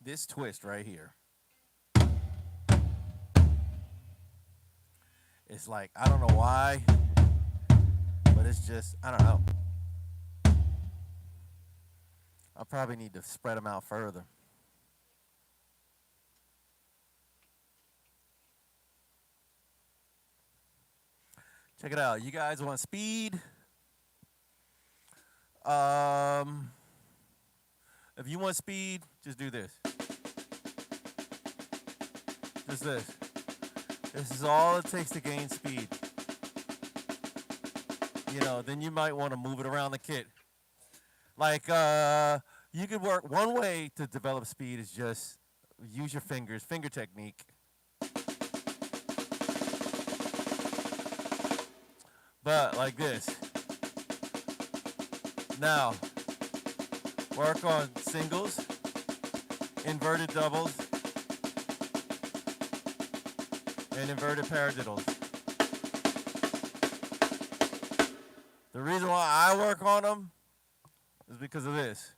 this twist right here. It's like, I don't know why, but it's just, I don't know. I probably need to spread them out further. Check it out. You guys want speed? If you want speed, just do this. Just this. This is all it takes to gain speed. You know, then you might want to move it around the kit. Like, you could work, one way to develop speed is just use your fingers, finger technique. But like this. Now, work on singles, inverted doubles, and inverted paradiddles. The reason why I work on them is because of this.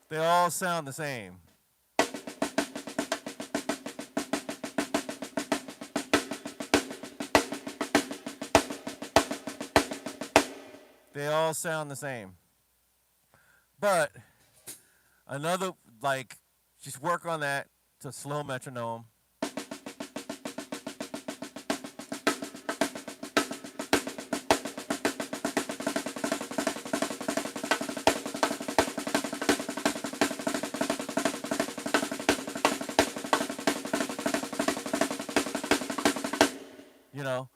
They all sound the same. They all sound the same. But another, like, just work on that to slow metronome. You know,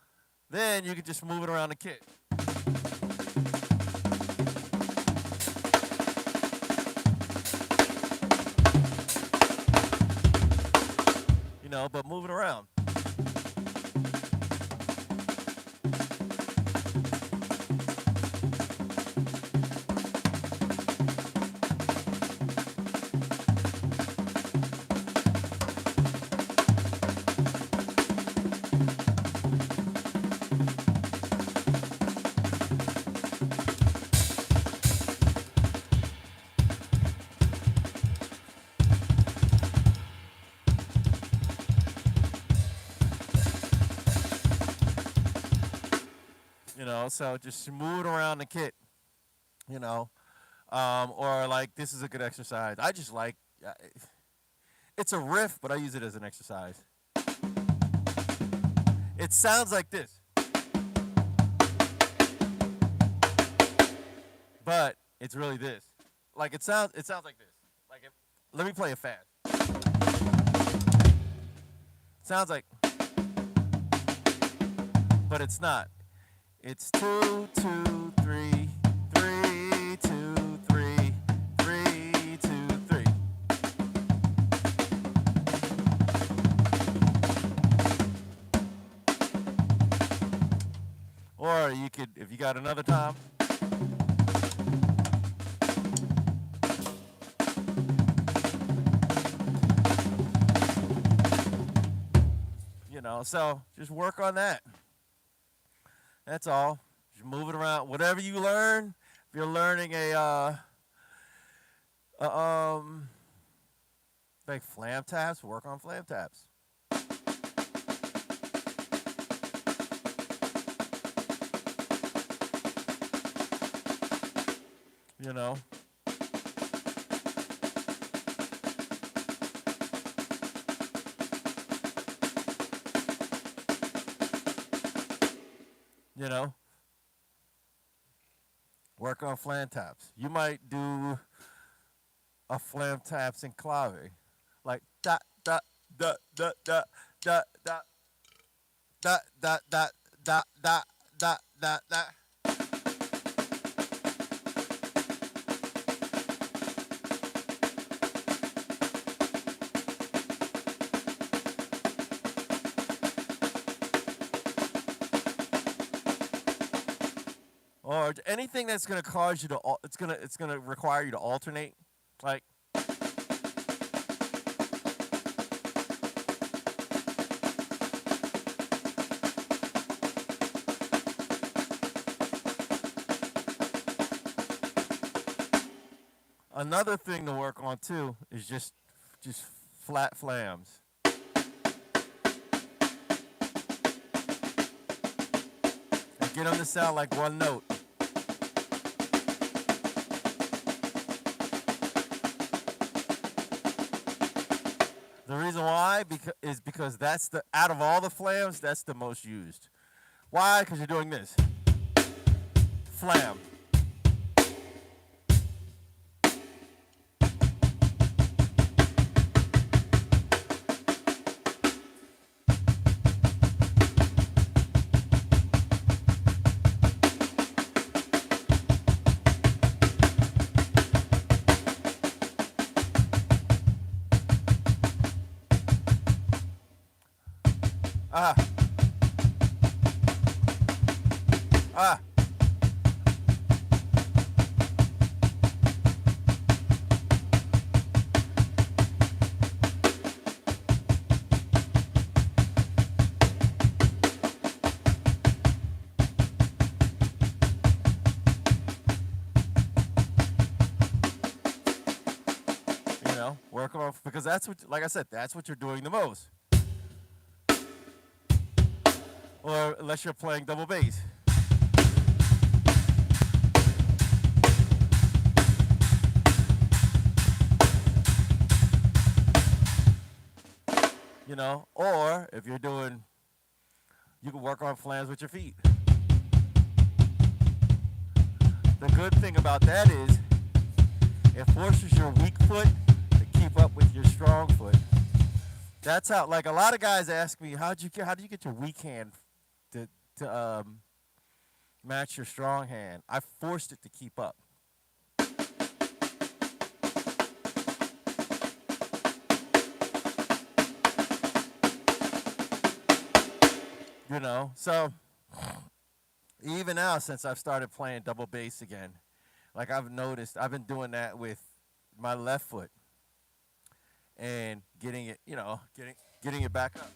then you can just move it around the kit. You know, but move it around. You know, so just move it around the kit, you know, or like this is a good exercise. I just like, it's a riff, but I use it as an exercise. It sounds like this, but it's really this. Like it sounds like this. Like let me play it fast. Sounds like, but it's not. It's 2, 2, 3, 3, 2, 3, 3, 2, 3. Or you could, if you got another time, you know, so just work on that. That's all. Just move it around. Whatever you learn, if you're learning like flam taps, work on flam taps. You know. You know, work on flam taps. You might do a flam taps in clave, like da da da da da da da da da da da da da da da. or anything that's gonna cause you to. It's gonna require you to alternate. Like another thing to work on too is just flat flams. And get them to sound like one note. The reason why is because that's the out of all the flams, that's the most used. Why? Because you're doing this flam. Ah, ah. Work on because that's what, like I said, that's what you're doing the most. Or unless you're playing double bass. Or if you're doing, you can work on flams with your feet. The good thing about that is it forces your weak foot to keep up with your strong foot. That's how, like a lot of guys ask me, how do you get your weak hand to match your strong hand? I forced it to keep up. So even now, since I've started playing double bass again, like I've noticed, I've been doing that with my left foot and getting it, getting it back up.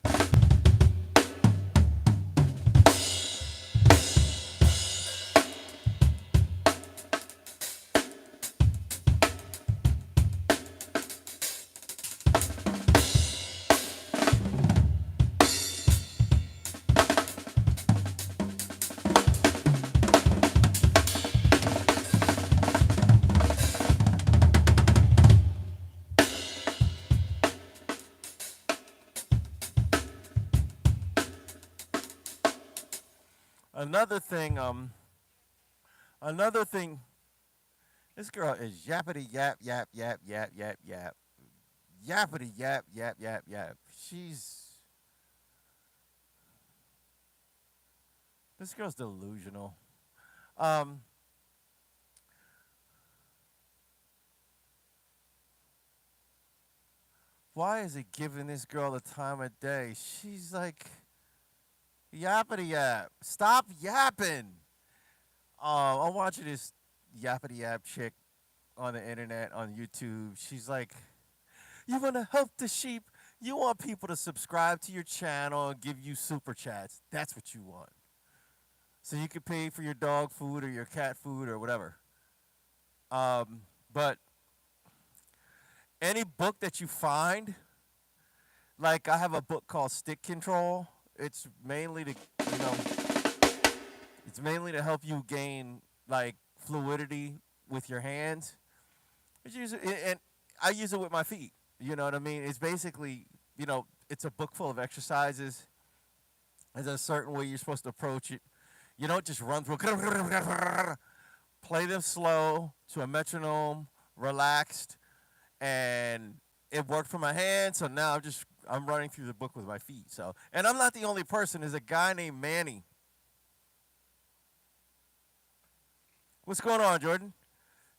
Another thing, this girl is yappity yap yap yap yap yap yap, yappity yap yap yap yap. This girl's delusional. Um, why is it giving this girl the time of day? She's like, yappity yap. Stop yapping. I'm watching this yappity yap chick on the internet, on YouTube. She's like, you want to help the sheep? You want people to subscribe to your channel and give you super chats. That's what you want. So you can pay for your dog food or your cat food or whatever. But any book that you find, like I have a book called Stick Control. It's mainly to help you gain like fluidity with your hands. And I use it with my feet. You know what I mean? It's basically, it's a book full of exercises. There's a certain way you're supposed to approach it. You don't just run through. Play them slow to a metronome, relaxed, and it worked for my hands. So now I'm running through the book with my feet. So, and I'm not the only person. There's a guy named Manny. What's going on, Jordan?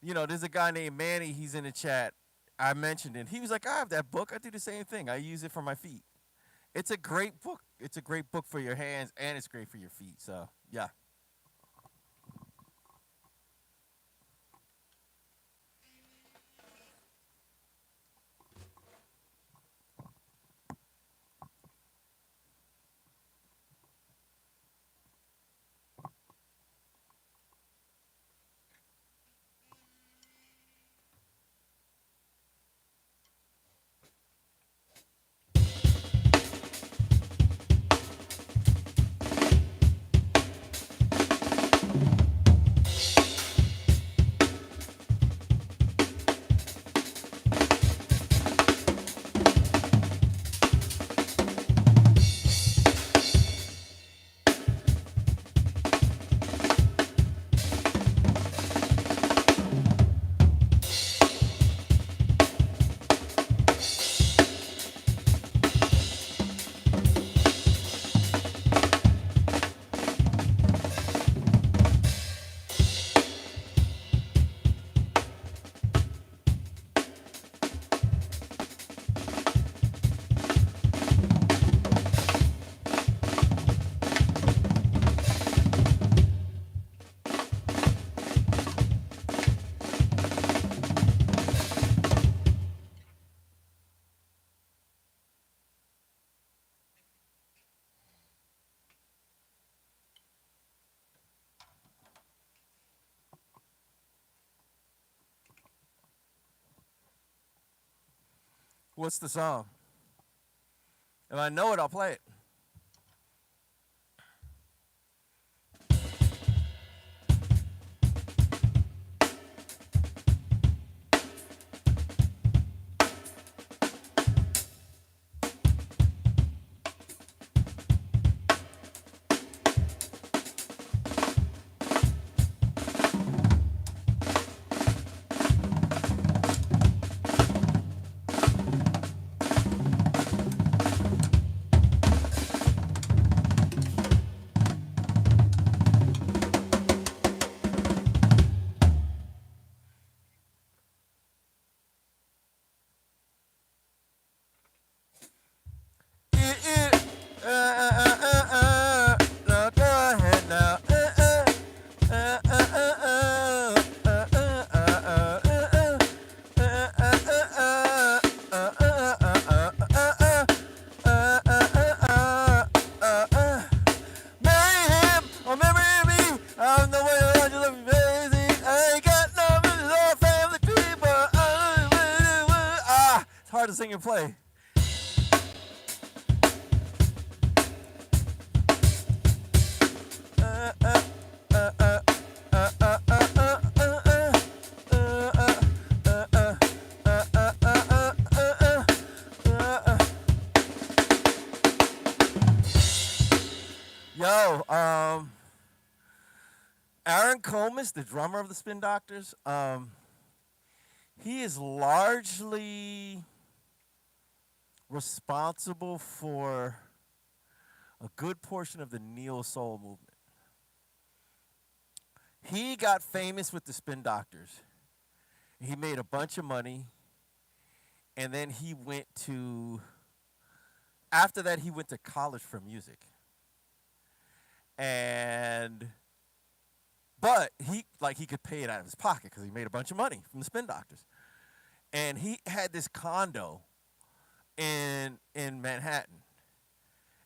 There's a guy named Manny. He's in the chat. I mentioned it. He was like, I have that book. I do the same thing. I use it for my feet. It's a great book. It's a great book for your hands, and it's great for your feet. So, yeah. What's the song? If I know it, I'll play it. Now go ahead now. Marry him or marry me. I'm the way I love you crazy. I ain't got nothing to family tree, but it's hard to sing and play. Yo, Aaron Comas, the drummer of the Spin Doctors, he is largely responsible for a good portion of the neo soul movement. He got famous with the Spin Doctors. He made a bunch of money, and then he went to. After that, he went to college for music. But he could pay it out of his pocket because he made a bunch of money from the Spin Doctors. And he had this condo in Manhattan,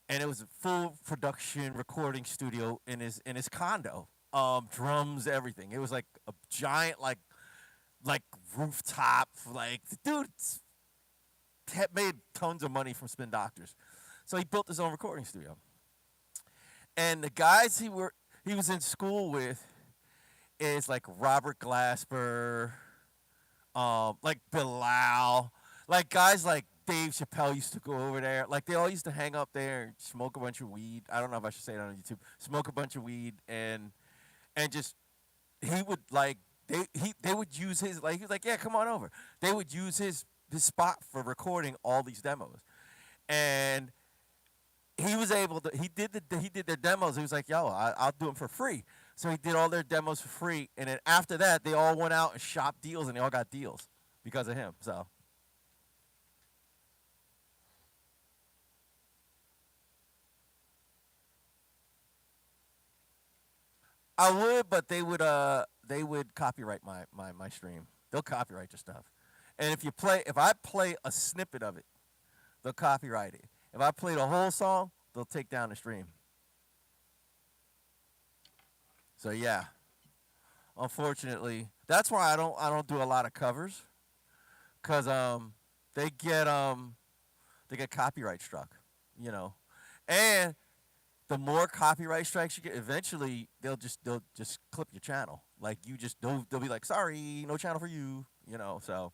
and it was a full production recording studio in his condo. Drums, everything. It was like a giant like rooftop. Like the dude had made tons of money from Spin Doctors, so he built his own recording studio. And the guys he was in school with is like Robert Glasper, like Bilal, like guys like Dave Chappelle used to go over there. Like they all used to hang up there and smoke a bunch of weed. I don't know if I should say it on YouTube. Smoke a bunch of weed and just he would like they would use his like he was like, yeah, come on over. They would use his spot for recording all these demos. And he was able to he did their demos. He was like, yo, I'll do them for free. So he did all their demos for free, and then after that they all went out and shopped deals, and they all got deals because of him. So I would, but they would copyright my stream. They'll copyright your stuff. And if I play a snippet of it, they'll copyright it. If I play the whole song, they'll take down the stream. So yeah, unfortunately, that's why I don't do a lot of covers, cause they get they get copyright struck, you know, and the more copyright strikes you get, eventually they'll just clip your channel. Like they'll be like, sorry, no channel for you, you know. So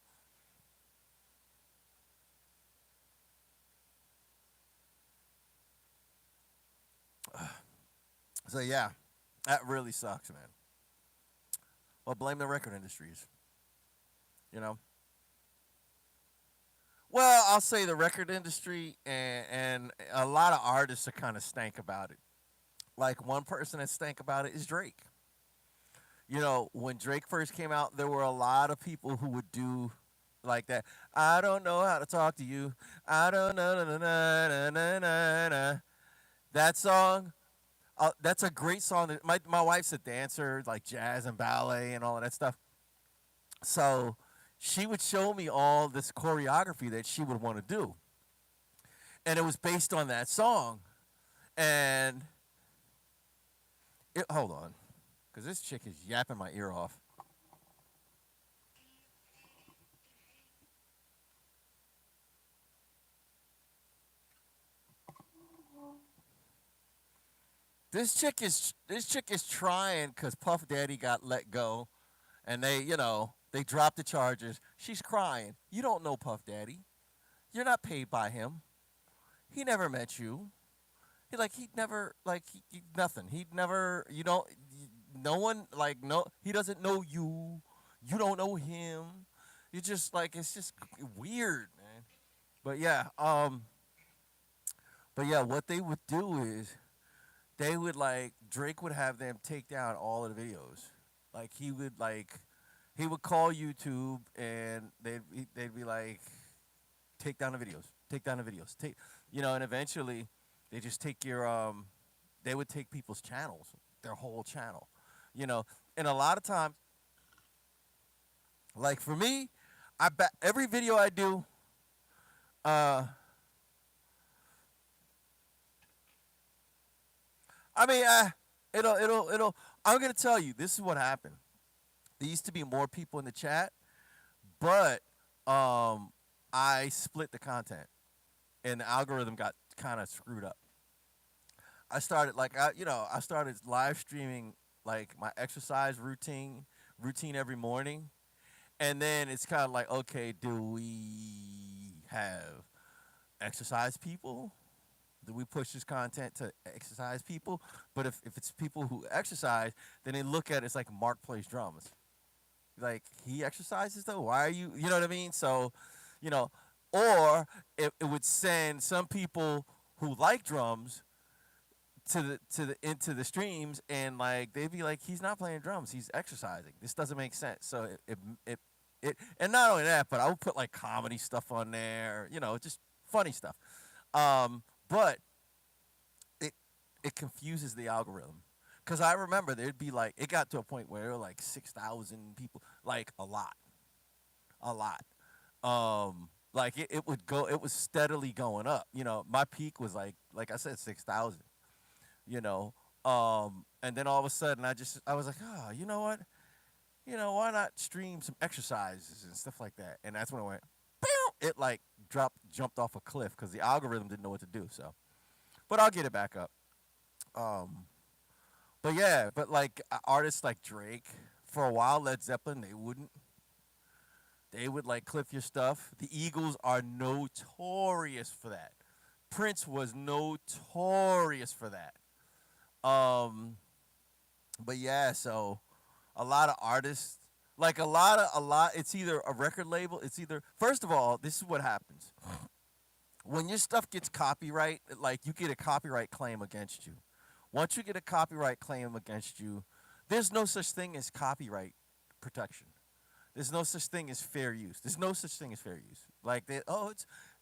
yeah, that really sucks, man. Well, blame the record industries, you know. Well, I'll say the record industry and a lot of artists are kind of stank about it. Like one person that stank about it is Drake. You know, when Drake first came out, there were a lot of people who would do like that. I don't know how to talk to you. I don't know. Na, na, na, na, na, na. That song, that's a great song. My wife's a dancer, like jazz and ballet and all of that stuff. So she would show me all this choreography that she would want to do, and it was based on that song. And hold on, because this chick is yapping my ear off. This chick is trying because Puff Daddy got let go, and they dropped the charges. She's crying. You don't know Puff Daddy. You're not paid by him. He never met you. He never nothing. He never you don't no one no he doesn't know you. You don't know him. You just it's just weird, man. But yeah, what they would do is they would Drake would have them take down all of the videos. He would call YouTube and they'd be like, take down the videos, take down the videos, and eventually they just take they would take people's channels, their whole channel, you know, and a lot of times, like for me, I bet every video I do, uh, I mean, it'll. I'm gonna tell you, this is what happened. There used to be more people in the chat, but I split the content, and the algorithm got kind of screwed up. I started live streaming my exercise routine every morning, and then it's kind of like, okay, do we have exercise people? Do we push this content to exercise people? But if it's people who exercise, then they look at it, it's like Mark plays drums. Like, he exercises though. Why are you? You know what I mean? So, you know, or it would send some people who like drums to the into the streams, and they'd be like, he's not playing drums, he's exercising. This doesn't make sense. So and not only that, but I would put comedy stuff on there, just funny stuff. But it it confuses the algorithm. Cause I remember there'd be it got to a point where there were 6,000 people, a lot. It was steadily going up. My peak was like I said, 6,000. You know, and then all of a sudden I was like, oh, you know what? Why not stream some exercises and stuff like that? And that's when it went, it jumped off a cliff because the algorithm didn't know what to do. So, but I'll get it back up. Um, but yeah, but artists like Drake, for a while, Led Zeppelin, they wouldn't. They would clip your stuff. The Eagles are notorious for that. Prince was notorious for that. Um, but yeah, so a lot of artists, it's either a record label, it's either, first of all, this is what happens. When your stuff gets copyright, you get a copyright claim against you. Once you get a copyright claim against you, there's no such thing as copyright protection. There's no such thing as fair use. There's no such thing as fair use.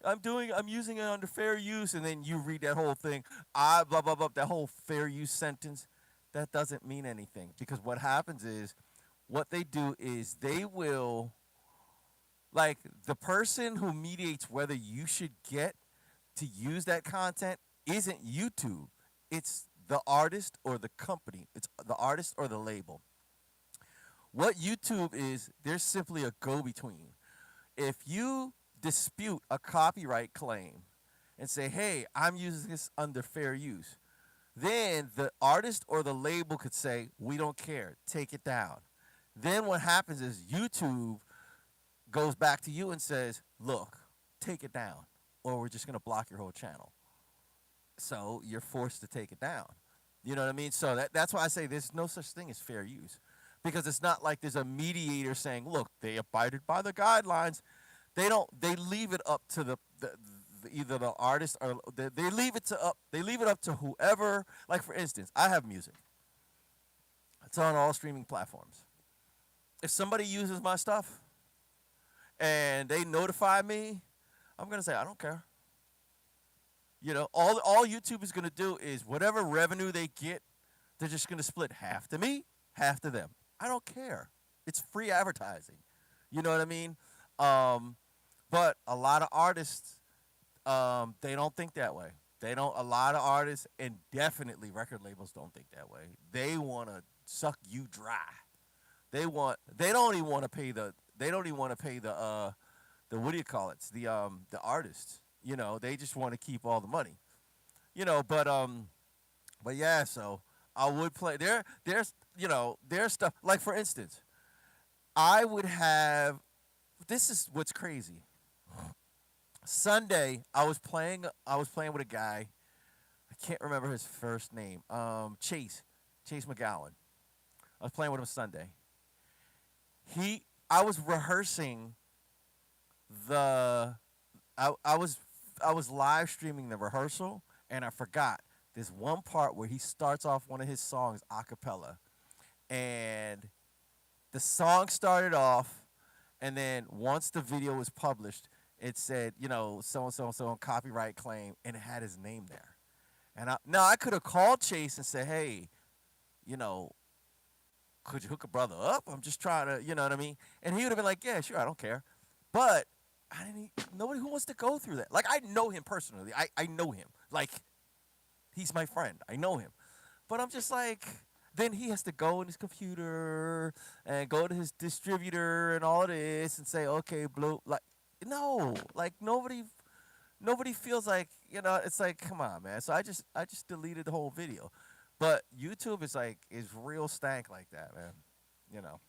I'm using it under fair use, and then you read that whole thing, blah blah blah, that whole fair use sentence. That doesn't mean anything, because what happens is, what they do is they will, the person who mediates whether you should get to use that content isn't YouTube. It's the artist or the company. It's the artist or the label. What YouTube is, they're simply a go-between. If you dispute a copyright claim and say, hey, I'm using this under fair use, then the artist or the label could say, we don't care, take it down. Then what happens is YouTube goes back to you and says, look, take it down, or we're just going to block your whole channel. So you're forced to take it down. You know what I mean? So that's why I say there's no such thing as fair use. Because it's not like there's a mediator saying, look, they abided by the guidelines. They don't. They leave it up to the either the artist, or they leave it up to whoever. Like, for instance, I have music. It's on all streaming platforms. If somebody uses my stuff and they notify me, I'm gonna say, I don't care. All YouTube is gonna do is, whatever revenue they get, they're just gonna split half to me, half to them. I don't care. It's free advertising. You know what I mean? But a lot of artists, they don't think that way. They don't. A lot of artists, and definitely record labels, don't think that way. They want to suck you dry. They want. They don't even want to pay the. They don't even want to pay the what do you call it? The artists. They just want to keep all the money. But But yeah, so I would play there. There's stuff like for instance, I would have. This is what's crazy. Sunday, I was playing with a guy. I can't remember his first name. Chase McGowan. I was playing with him Sunday. He, I was rehearsing the, I was live streaming the rehearsal, and I forgot this one part where he starts off one of his songs a cappella, and the song started off, and then once the video was published, it said, so and so and so on copyright claim, and it had his name there. And now I could have called Chase and said, hey, you know, could you hook a brother up? I'm just trying to, you know what I mean? And he would have been like, yeah, sure, I don't care. But I didn't. Nobody who wants to go through that. Like I know him personally. I know him. Like he's my friend. I know him. But I'm just like, then he has to go in his computer and go to his distributor and all of this and say, okay, blue. Like no, like nobody feels like it's like come on man, so I just deleted the whole video, but YouTube is real stank like that, man. you know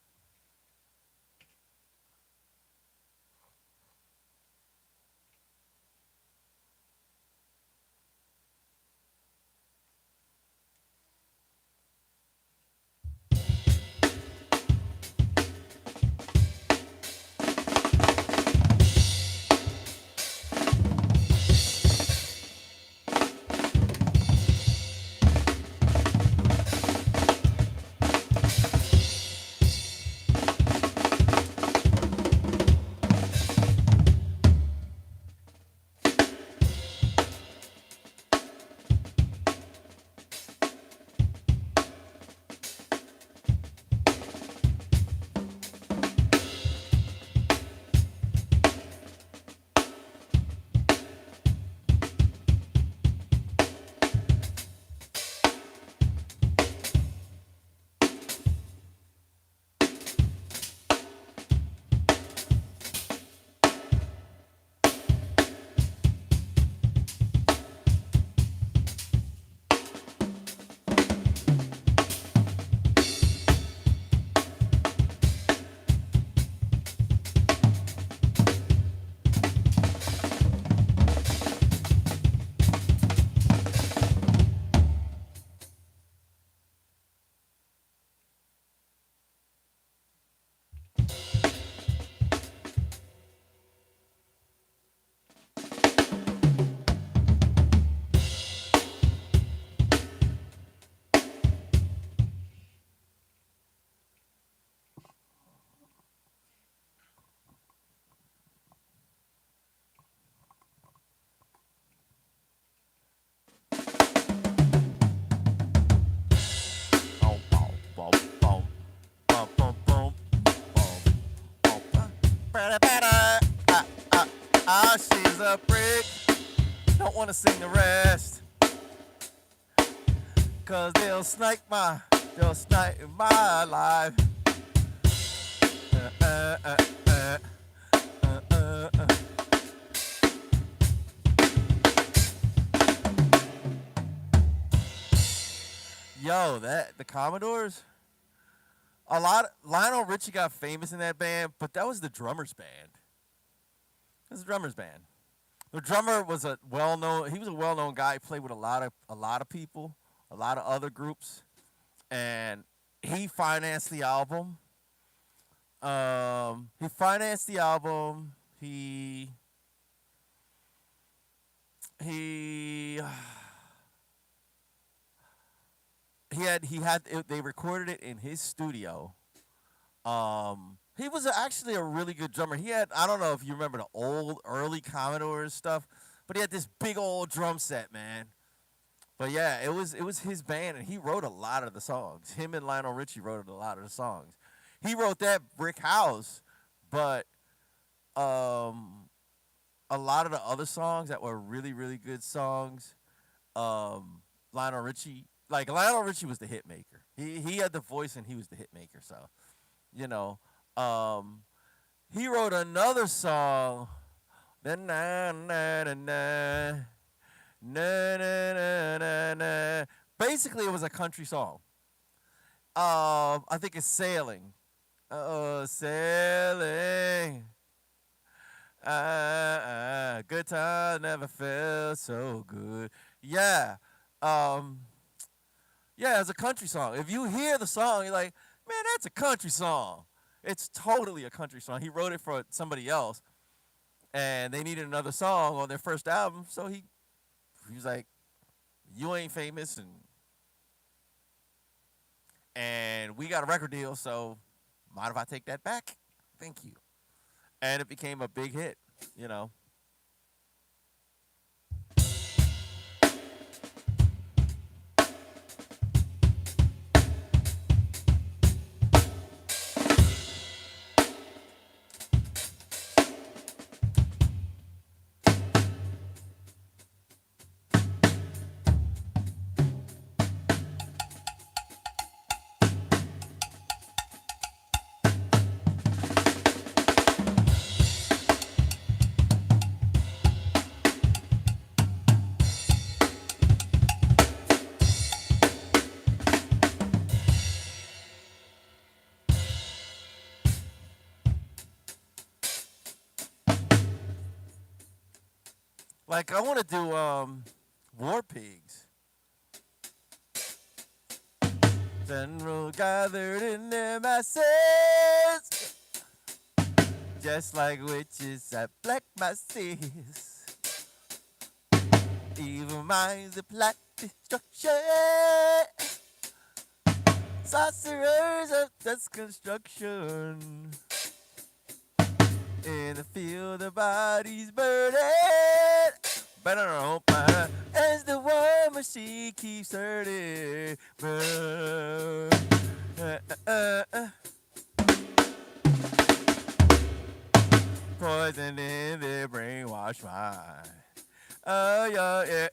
Boom, boom, boom, boom, boom, boom, boom, boom, boom, boom. Better, better. She's a brick. Don't wanna sing the rest, 'cause they'll snipe my life. Uh, uh, uh, uh. Yo, that the Commodores. Lionel Richie got famous in that band, but that was the drummer's band. It was the drummer's band. The drummer was a well known. He was a well known guy. He played with a lot of people, a lot of other groups, and he financed the album. He financed the album. He they recorded it in his studio. He was actually a really good drummer. He had, I don't know if you remember the old early Commodores stuff, but he had this big old drum set, man. But yeah, it was his band, and he wrote a lot of the songs. Him and Lionel Richie wrote a lot of the songs. He wrote that Brick House, but um, a lot of the other songs that were really really good songs, um, Lionel Richie was the hit maker. He had the voice, and he was the hit maker. So you know, um, he wrote another song. Na na na na na na na na na. Basically, it was a country song. I think it's sailing. Sailing. Good time never felt so good. Yeah. Um, yeah, it's a country song. If you hear the song, you're like, man, that's a country song. It's totally a country song. He wrote it for somebody else, and they needed another song on their first album, so he was like, "You ain't famous, and we got a record deal, so mind if I take that back? Thank you." And it became a big hit. You know, like I want to do War Pigs. General gathered in their masses, just like witches at black masses. Evil minds that plot destruction, sorcerers of dust construction. In the field, the bodies burning. As the war machine keeps hurting. Poison in their brainwashed mind. Oh, yeah, yeah.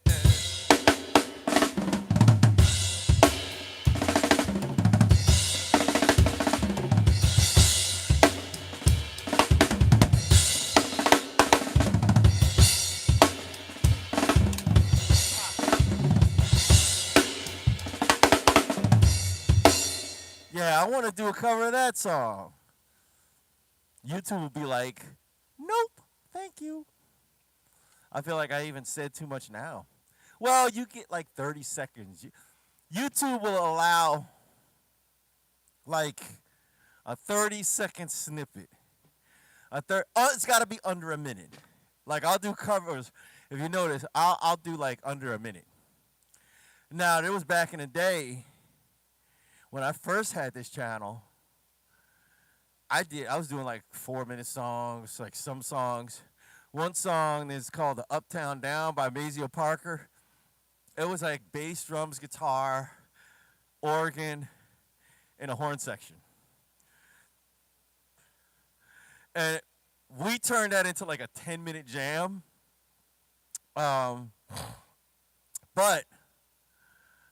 Yeah, I want to do a cover of that song. YouTube will be like, nope, thank you. I feel like I even said too much now. Well, you get like 30 seconds. YouTube will allow like a 30-second snippet. It's got to be under a minute. Like I'll do covers. If you notice, I'll do like under a minute. Now, there was back in the day when I first had this channel, I was doing like 4-minute songs, like some songs. One song is called "The Uptown Down" by Maceo Parker. It was like bass, drums, guitar, organ, and a horn section. And we turned that into like a 10-minute jam. But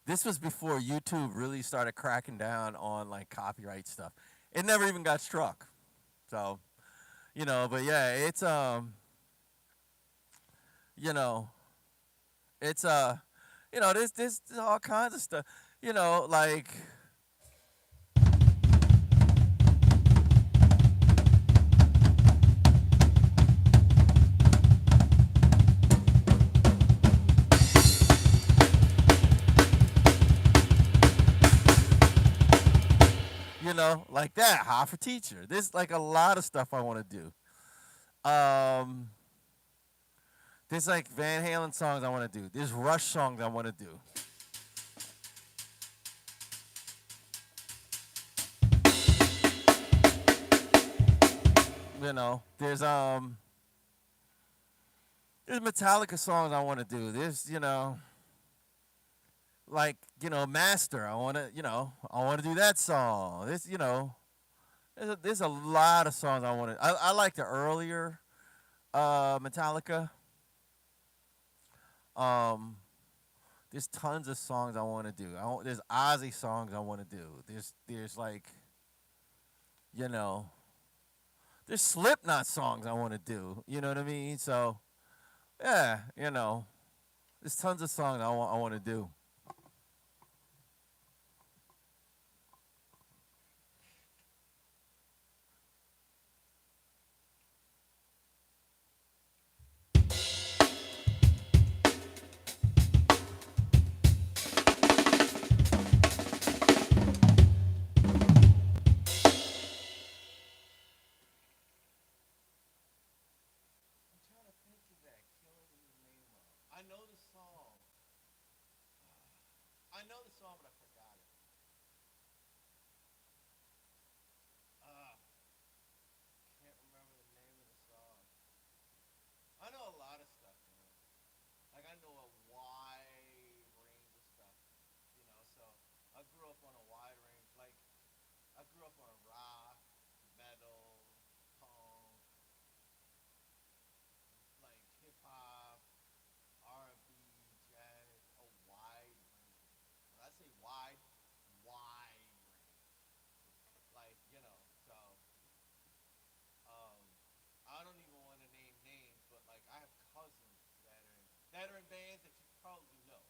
this was before YouTube really started cracking down on like copyright stuff. It never even got struck. So, but yeah, it's you know, it's there's all kinds of stuff. Like like that, Hot for Teacher. There's like a lot of stuff I want to do. There's like Van Halen songs I want to do. There's Rush songs I want to do. There's Metallica songs I want to do. There's like Master. I want to do that song. There's a lot of songs I want to. I like the earlier Metallica. There's tons of songs I want to do. There's Ozzy songs I want to do. There's like you know there's Slipknot songs I want to do. You know what I mean? So yeah, there's tons of songs I want to do. veteran bands that you probably know,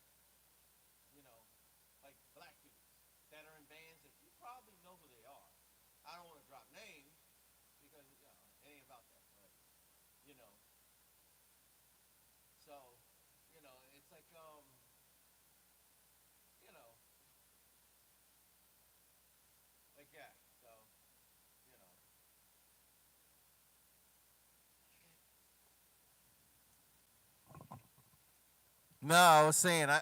you know, like black dudes that are in bands that you probably know who they are. I don't want to drop names because it ain't about that, but you know, so it's like you know, like that. So you know, no, I was saying I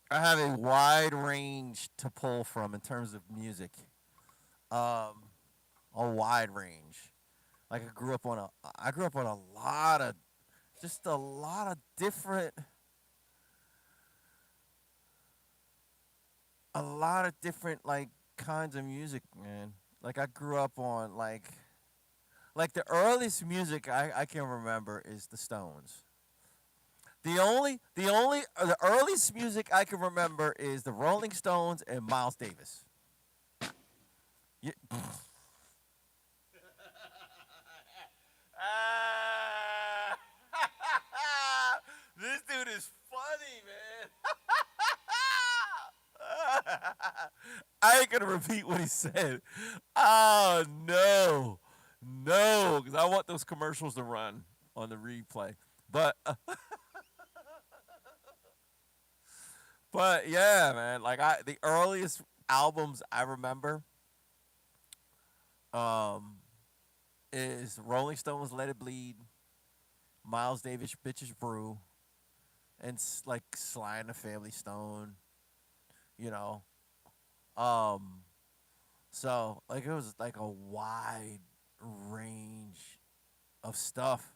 I have a wide range to pull from in terms of music. Um, a wide range. Like I grew up on a lot of just a lot of different like kinds of music, man. Like I grew up on like the earliest music I can remember is the Stones. The earliest music I can remember is the Rolling Stones and Miles Davis. Yeah. Ah. This dude is funny, man. I ain't gonna repeat what he said. Oh no, no, because I want those commercials to run on the replay. But but yeah, man. Like the earliest albums I remember um, is Rolling Stones' "Let It Bleed," Miles Davis' "Bitches Brew," and like Sly and the Family Stone. You know, um, so like it was like a wide range of stuff.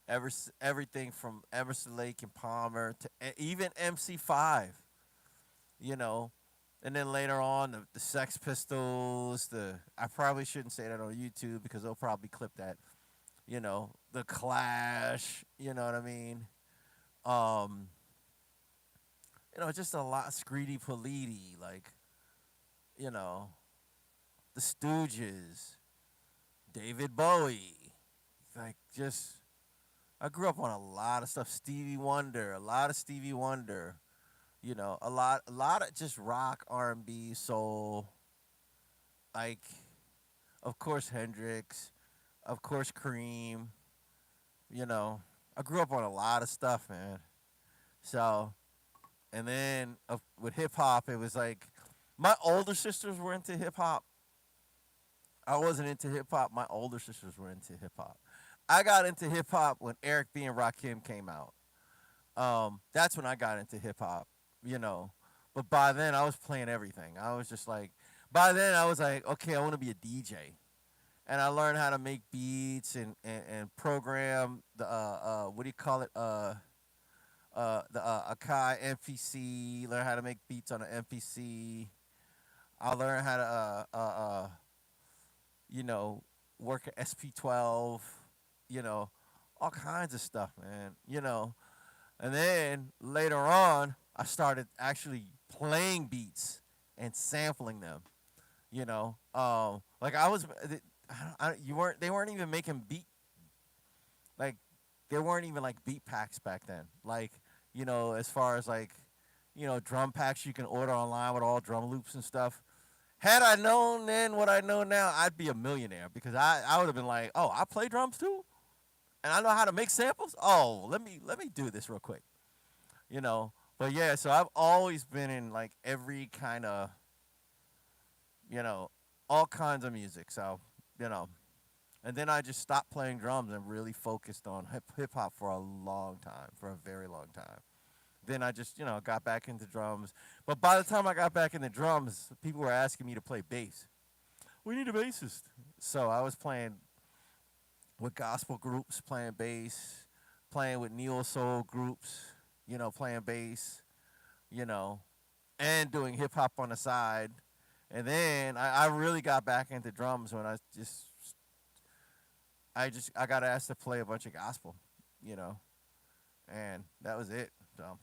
Everything from Emerson Lake and Palmer to even MC5. You know, and then later on the Sex Pistols. The I probably shouldn't say that on YouTube because they'll probably clip that. The Clash. You know what I mean? Um, just a lot. Screedy Politi, like you know, the Stooges, David Bowie, like just. I grew up on a lot of stuff. Stevie Wonder, a lot of Stevie Wonder. A lot of just rock, R&B, soul. Like, of course, Hendrix, of course, Cream. You know, I grew up on a lot of stuff, man. So, and then with hip hop, it was like my older sisters were into hip hop. I wasn't into hip hop. My older sisters were into hip hop. I got into hip hop when Eric B and Rakim came out. That's when I got into hip hop. You know, but by then I was playing everything. I was just like, by then I was like, okay, I want to be a DJ, and I learned how to make beats and program the what do you call it the Akai MPC. Learn how to make beats on an MPC. I learned how to you know work at SP12. You know, all kinds of stuff, man. And then later on, I started actually playing beats and sampling them. Like I was, you weren't. They weren't even making like there weren't even like beat packs back then. Like as far as like drum packs you can order online with all drum loops and stuff. Had I known then what I know now, I'd be a millionaire because I would have been like, oh, I play drums too, and I know how to make samples. Oh, let me do this real quick. You know. But yeah, so I've always been in like every kind of you know all kinds of music. So you know, and then I just stopped playing drums and really focused on hip hop for a long time, for a very long time. Then I just got back into drums. But by the time I got back into drums, people were asking me to play bass. We need a bassist. So I was playing with gospel groups, playing bass, playing with neo soul groups, playing bass, you know, and doing hip hop on the side. And then I really got back into drums when I got asked to play a bunch of gospel, you know, and that was it. So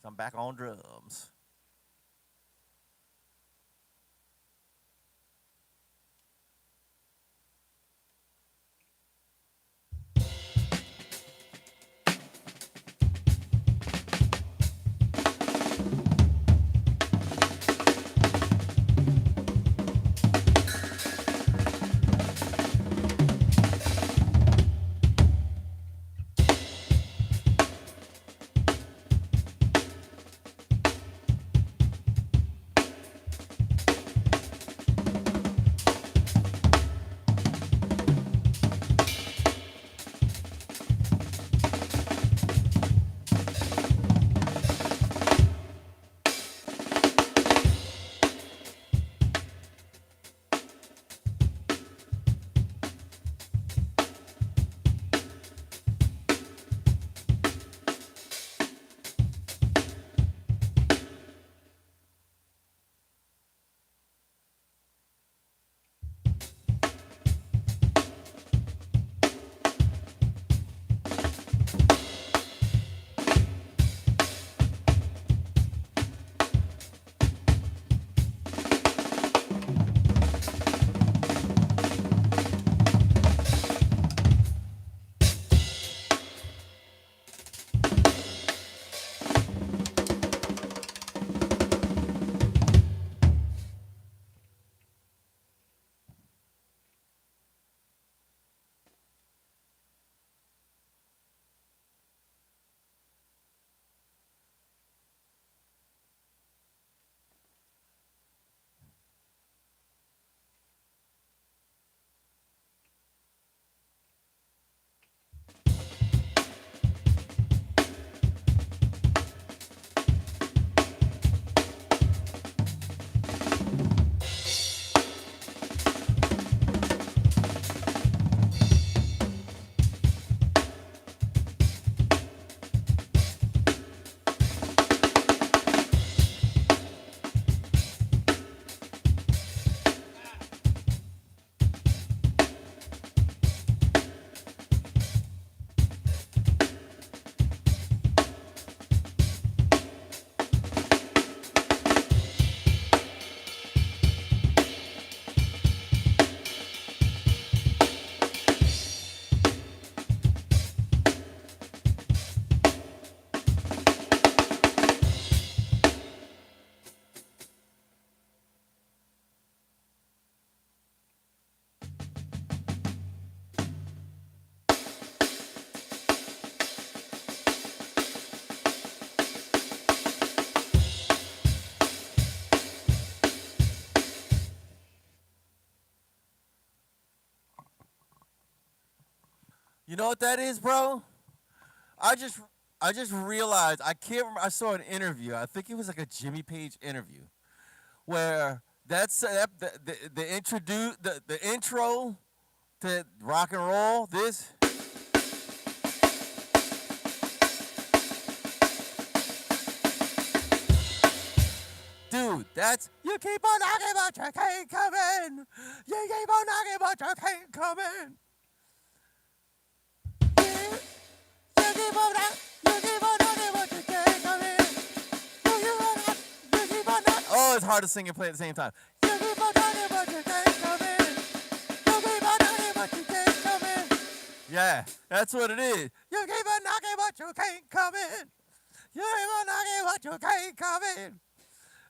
I'm back on drums. You know what that is, bro? I just I just realized I can't remember. I saw an interview. I think it was like a Jimmy Page interview where the intro to rock and roll. This dude, that's you keep on knocking but you can't come in. You keep on knocking but you can't come in. You keep on knocking, you keep on knocking but you can't come in. You keep on knocking, you keep on knocking. Oh, it's hard to sing and play at the same time. You keep on knocking but you can't come in. You keep on knocking but you can't come in. Yeah, that's what it is. You keep on knocking but you can't come in. You keep on knocking but you can't come in.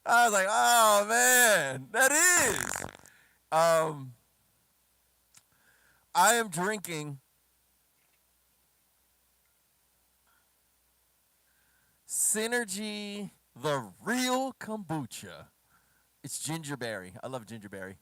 I was like, oh man, that is. I am drinking Synergy, the real kombucha. It's gingerberry. I love gingerberry.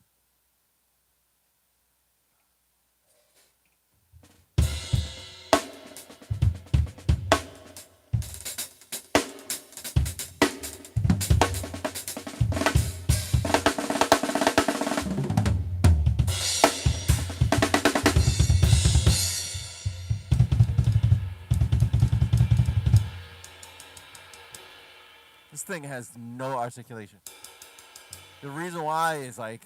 This thing has no articulation. The reason why is like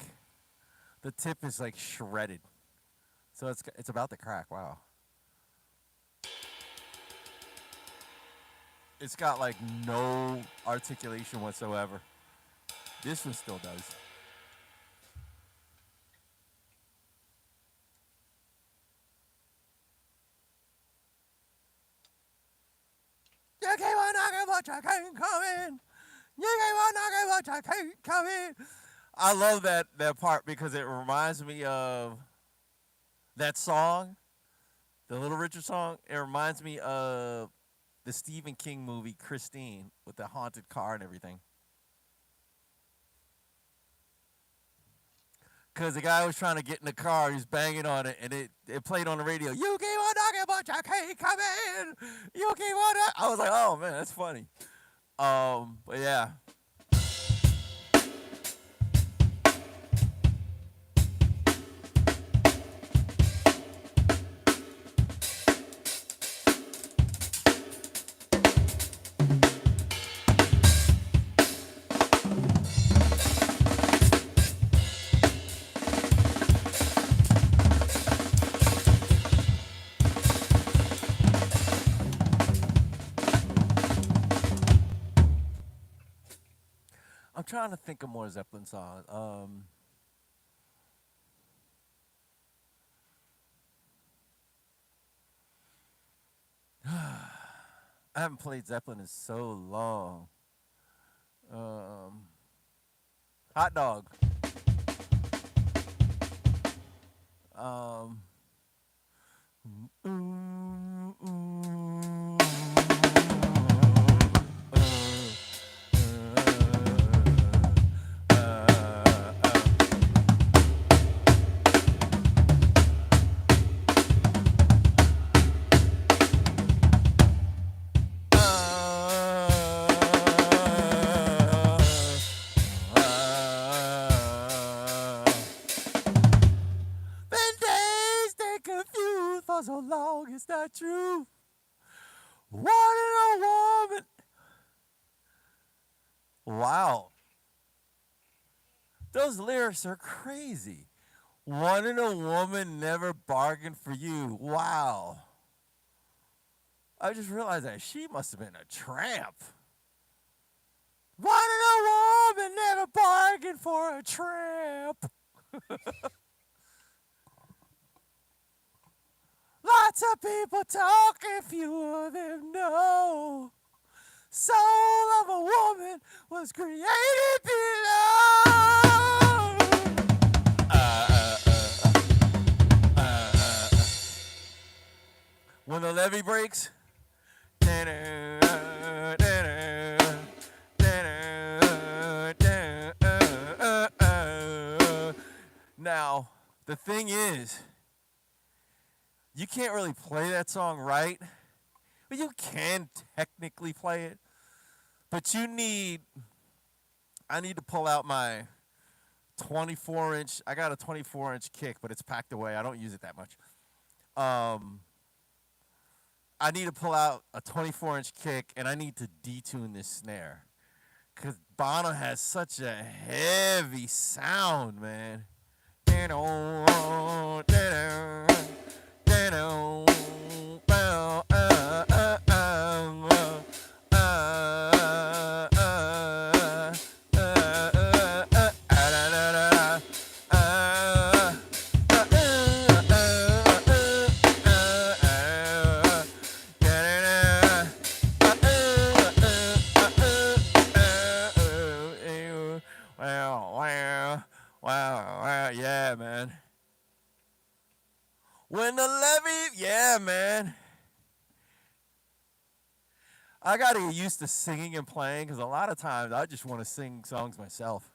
the tip is like shredded. So it's about to crack. Wow. It's got like no articulation whatsoever. This one still does. You keep on knocking but you can't come in. You keep on knocking but you can't come in. I love that part because it reminds me of that song, the Little Richard song. It reminds me of the Stephen King movie Christine with the haunted car and everything. Because the guy was trying to get in the car, he's banging on it, and it played on the radio. You keep on knocking, but you can't come in. You keep on. I was like, oh man, that's funny. But yeah. I'm trying to think of more Zeppelin songs. I haven't played Zeppelin in so long. Hot dog. Um, for so long, it's not true. Wanting a woman. Wow. Those lyrics are crazy. Wanting a woman never bargained for you. Wow. I just realized that she must have been a tramp. Wanting a woman never bargained for a tramp. Lots of people talking, few of them know. Soul of a woman was created below. When the levee breaks. Now, the thing is, you can't really play that song right, but you can technically play it. But I need to pull out my 24-inch. I got a 24-inch kick, but it's packed away. I don't use it that much. Um, I need to pull out a 24-inch kick, and I need to detune this snare. Because Bono has such a heavy sound, man. Wow, yeah, man. When the levee, yeah, man. I gotta get used to singing and playing because a lot of times I just want to sing songs myself.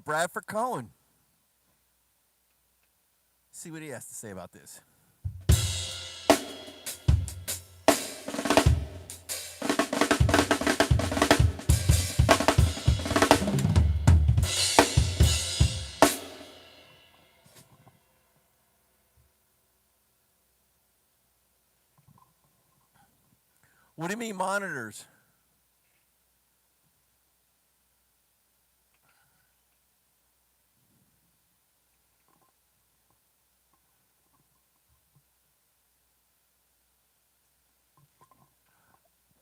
Bradford Cohen. See what he has to say about this. What do you mean monitors?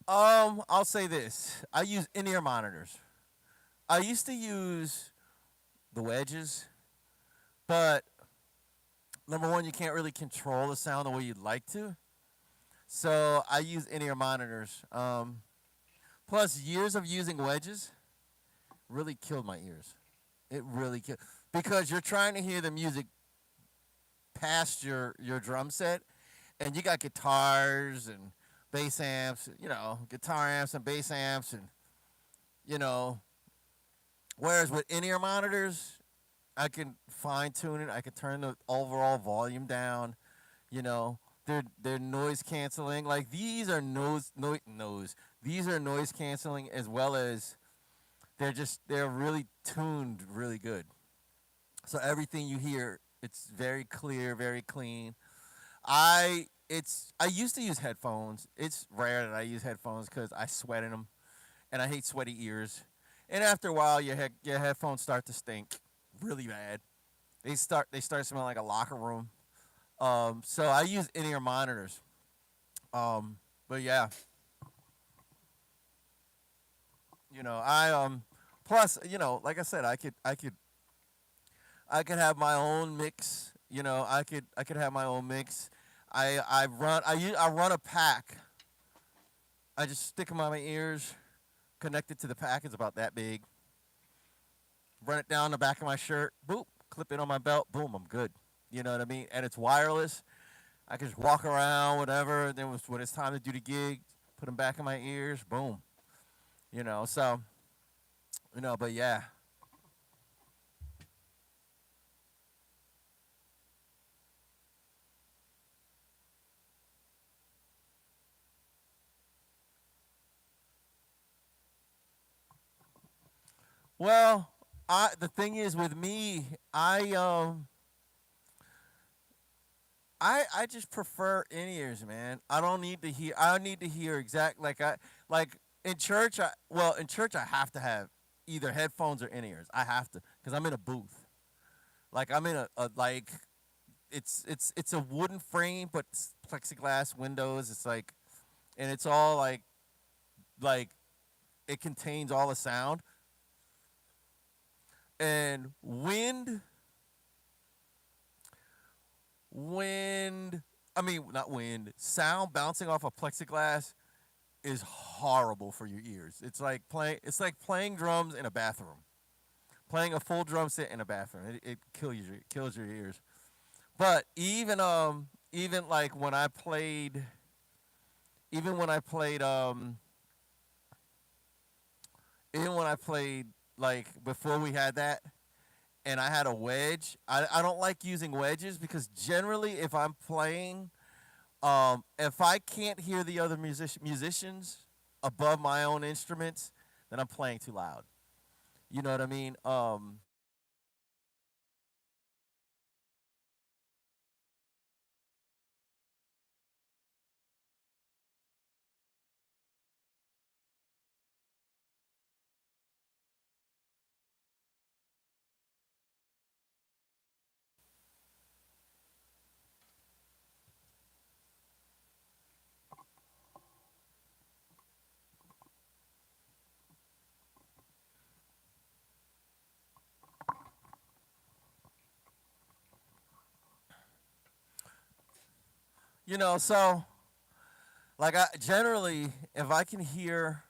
I'll say this. I use in-ear monitors. I used to use the wedges, but number one, you can't really control the sound the way you'd like to. So I use in-ear monitors. Plus, years of using wedges really killed my ears. It really killed because you're trying to hear the music past your drum set, and you got guitars and bass amps, guitar amps and bass amps, and you know. Whereas with in-ear monitors, I can fine tune it. I can turn the overall volume down. You know, they're noise canceling. Like these are noise. These are noise canceling as well as they're really tuned really good. So everything you hear, it's very clear, very clean. I used to use headphones. It's rare that I use headphones because I sweat in them, and I hate sweaty ears. And after a while, your headphones start to stink really bad. They start smelling like a locker room. So I use in-ear monitors. But yeah, I plus like I said, I could have my own mix. I could have my own mix. I run a pack. I just stick them on my ears, connected to the pack. It's about that big. Run it down the back of my shirt. Boop. Clip it on my belt. Boom. I'm good. You know what I mean? And it's wireless. I can just walk around, whatever. Then when it's time to do the gig, put them back in my ears. Boom. So But yeah. Well, the thing is with me, I just prefer in ears, man. I don't need to hear. I need to hear exact like in church. In church I have to have either headphones or in ears. I have to because I'm in a booth. Like I'm in a like it's a wooden frame but it's plexiglass windows. It's like and it's all like it contains all the sound and wind. I mean, not wind. Sound bouncing off of plexiglass is horrible for your ears. It's like playing. It's like playing drums in a bathroom. Playing a full drum set in a bathroom. It kills your ears. But even like when I played, even when I played even when I played like before we had that and I had a wedge, I don't like using wedges because generally if I'm playing, if I can't hear the other musicians above my own instruments, then I'm playing too loud. You know what I mean? So like I generally if I can hear,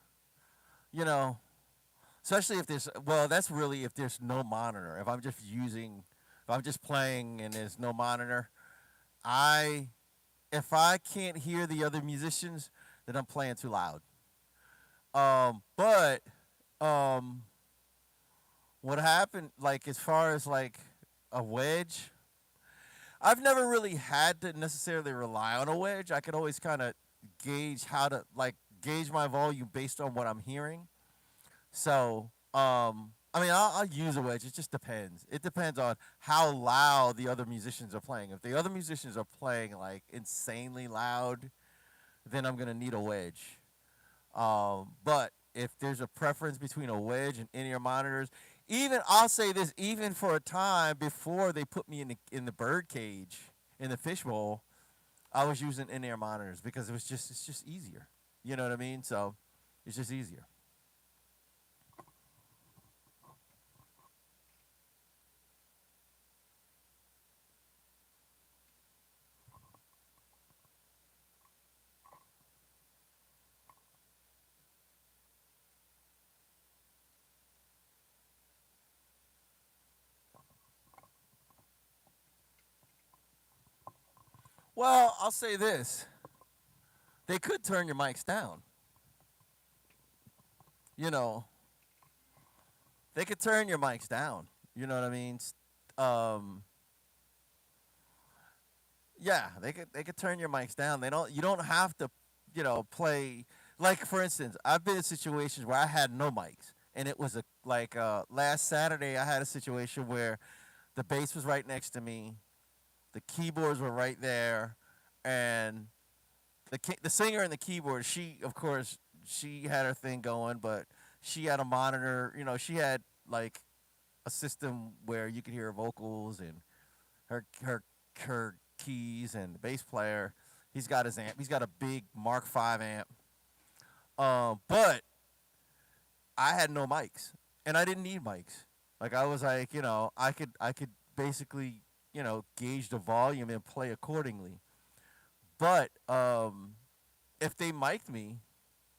you know, especially if there's well, that's really if there's no monitor. If I'm just playing and there's no monitor, I if I can't hear the other musicians, then I'm playing too loud. But um, what happened, like as far as like a wedge, I've never really had to necessarily rely on a wedge. I could always kind of gauge how to like gauge my volume based on what I'm hearing. So, I mean, I'll use a wedge. It just depends. It depends on how loud the other musicians are playing. If the other musicians are playing like insanely loud, then I'm gonna need a wedge. But if there's a preference between a wedge and in-ear monitors, even I'll say this, even for a time before they put me in the bird cage in the fishbowl, I was using in-ear monitors because it's just easier. You know what I mean? So it's just easier. Well, I'll say this: they could turn your mics down. You know, they could turn your mics down. You know what I mean? Um, yeah, they could turn your mics down. They don't. You don't have to, play. Like for instance, I've been in situations where I had no mics, and it was last Saturday. I had a situation where the bass was right next to me, the keyboards were right there, and the singer and the keyboard. She of course she had her thing going, but she had a monitor. She had like a system where you could hear her vocals and her keys, and the bass player. He's got his amp. He's got a big Mark V amp. But I had no mics, and I didn't need mics. Like I was like, I could basically, gauge the volume and play accordingly. But if they mic'd me,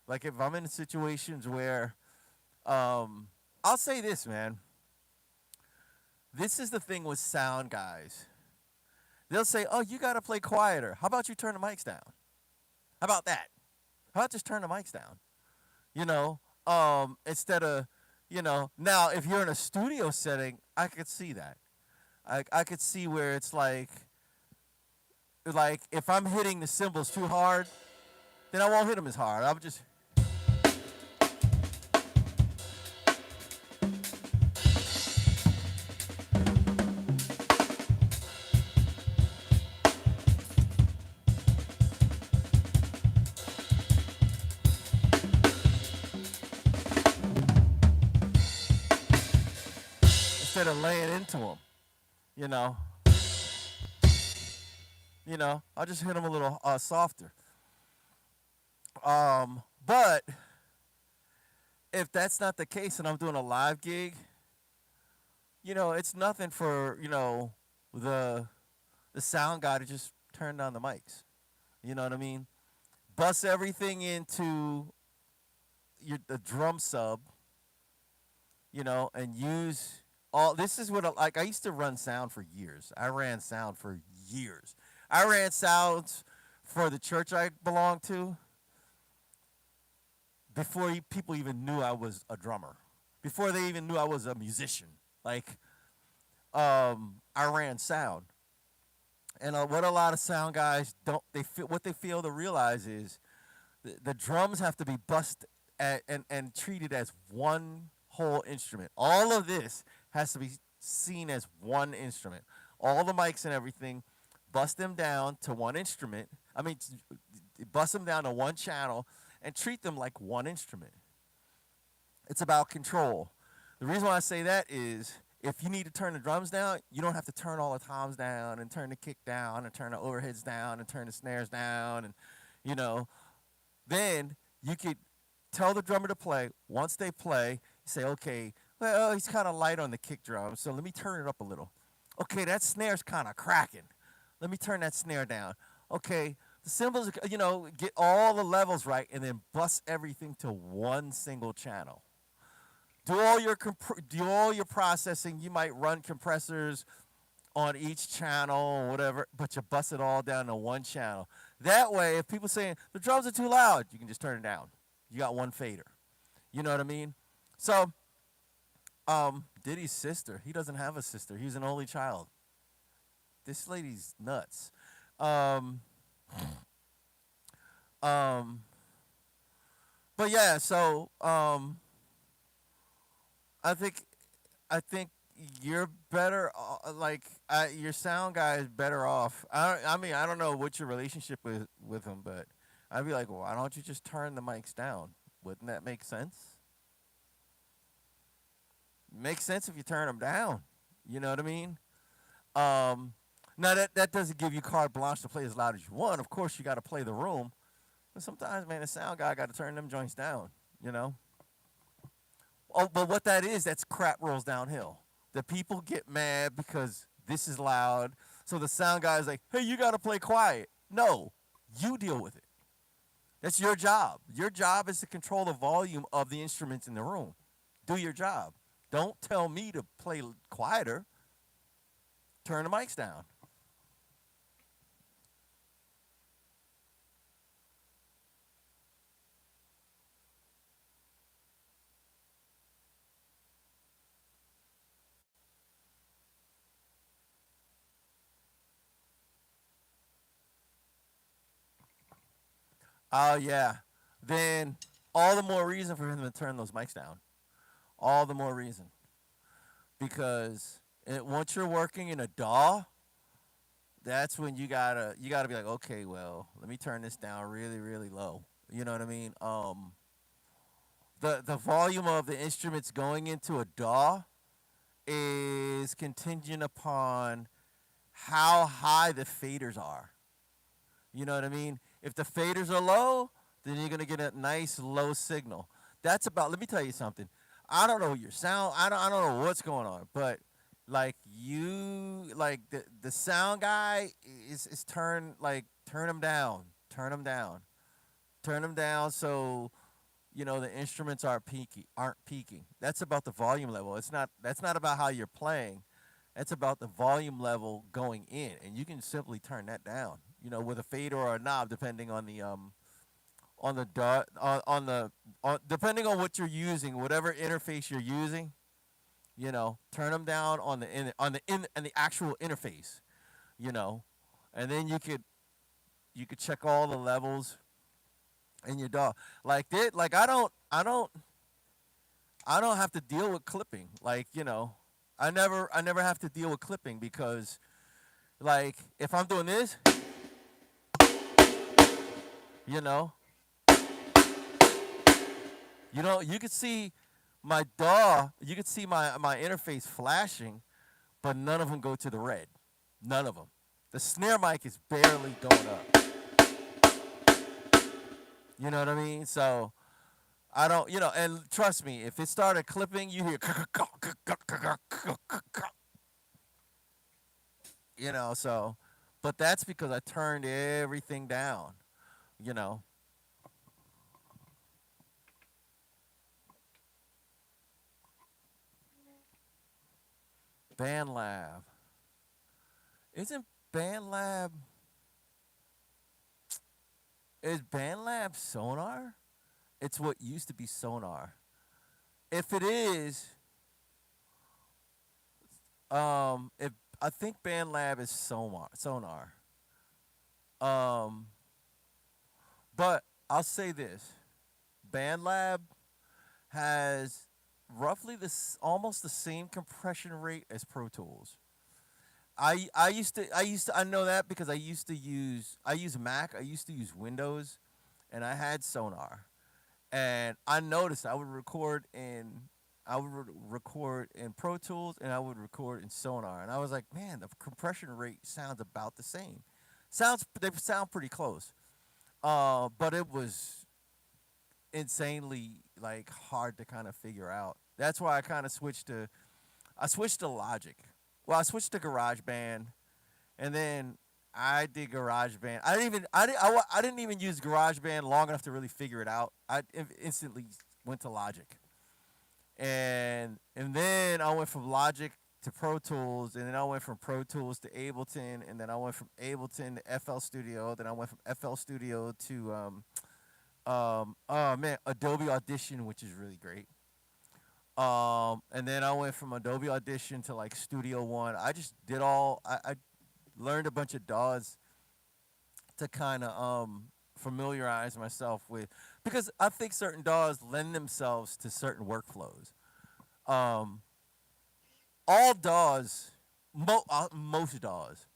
like if I'm in situations where, I'll say this, man. This is the thing with sound guys. They'll say, "Oh, you got to play quieter. How about you turn the mics down? How about that? How about just turn the mics down? Instead of, Now if you're in a studio setting, I could see that. I could see where it's like if I'm hitting the cymbals too hard, then I won't hit them as hard. I'll just instead of laying into them, you know, I'll just hit them a little softer. But if that's not the case and I'm doing a live gig, it's nothing for the the sound guy to just turn down the mics. You know what I mean? Bust everything into the drum sub, and use all. This is what I used to run sound for years. I ran sound for years. I ran sounds for the church I belonged to. before people even knew I was a drummer, before they even knew I was a musician. Like, I ran sound, and what a lot of sound guys don't they feel what they fail to realize is the drums have to be bussed and treated as one whole instrument. All of this has to be seen as one instrument. All the mics and everything, bust them down to one instrument. I mean, bust them down to one channel and treat them like one instrument. It's about control. The reason why I say that is if you need to turn the drums down, you don't have to turn all the toms down and turn the kick down and turn the overheads down and turn the snares down and you know, then you could tell the drummer to play. Once they play, you say, okay, well, he's kind of light on the kick drum, so let me turn it up a little. Okay, that snare's kind of cracking. Let me turn that snare down. Okay, the cymbals, get all the levels right, and then bust everything to one single channel. Do all your processing. You might run compressors on each channel or whatever, but you bust it all down to one channel. That way, if people saying the drums are too loud, you can just turn it down. You got one fader. You know what I mean? So, Diddy's sister, he doesn't have a sister. He's an only child. This lady's nuts. Um, but yeah, so I think I think you're better. Your sound guy is better off. I mean, I don't know what your relationship with him, but I'd be like, well, why don't you just turn the mics down? Wouldn't that make sense? Makes sense if you turn them down. You know what I mean? Now that doesn't give you carte blanche to play as loud as you want. Of course, you got to play the room, but sometimes, man, the sound guy got to turn them joints down. You know. Oh, but what that is, that's crap rolls downhill. The people get mad because this is loud. So the sound guy is like, hey, you got to play quiet. No, you deal with it. That's your job. Your job is to control the volume of the instruments in the room. Do your job. Don't tell me to play quieter. Turn the mics down. Oh, yeah. Then all the more reason for him to turn those mics down. All the more reason. Because once you're working in a DAW, that's when you gotta be like, okay, well, let me turn this down really, really low. You know what I mean? The volume of the instruments going into a DAW is contingent upon how high the faders are. You know what I mean? If the faders are low, then you're gonna get a nice low signal. That's about. Let me tell you something. I don't know your sound. I don't know what's going on, but the sound guy is turn him down, turn him down, turn him down. So the instruments aren't peaking. That's about the volume level. That's not about how you're playing. That's about the volume level going in, and you can simply turn that down. With a fader or a knob, depending depending on what you're using, whatever interface you're using. Turn them down on the actual interface. You know, and then you could check all the levels in your DAW. Like that. Like I don't have to deal with clipping. I never have to deal with clipping because if I'm doing this, you know, you could see my DAW, you could see my interface flashing, but none of them go to the red. None of them. The snare mic is barely going up. You know what I mean? So I don't, and trust me, if it started clipping, you hear, so, but that's because I turned everything down, you know. BandLab. Isn't BandLab, is BandLab Sonar? it's what used to be Sonar. If it is, if I think BandLab is Sonar. Um, but I'll say this: BandLab has roughly this almost the same compression rate as Pro Tools. I know that because I use Mac, I used to use Windows, and I had Sonar. And I noticed I would record in Pro Tools and I would record in Sonar, and I was like, man, the compression rate sounds about the same. They sound pretty close. But it was insanely like hard to kind of figure out. That's why I switched to Logic. Well, I switched to GarageBand, and then I did GarageBand. I didn't even use GarageBand long enough to really figure it out. Instantly went to Logic, and then I went from Logic to Pro Tools, and then I went from Pro Tools to Ableton, and then I went from Ableton to FL Studio. Then I went from FL Studio to oh man, Adobe Audition, which is really great. And then I went from Adobe Audition to like Studio One. I just did all. I learned a bunch of DAWs to kind of familiarize myself with, because I think certain DAWs lend themselves to certain workflows. Um, all DAWs, most DAWs,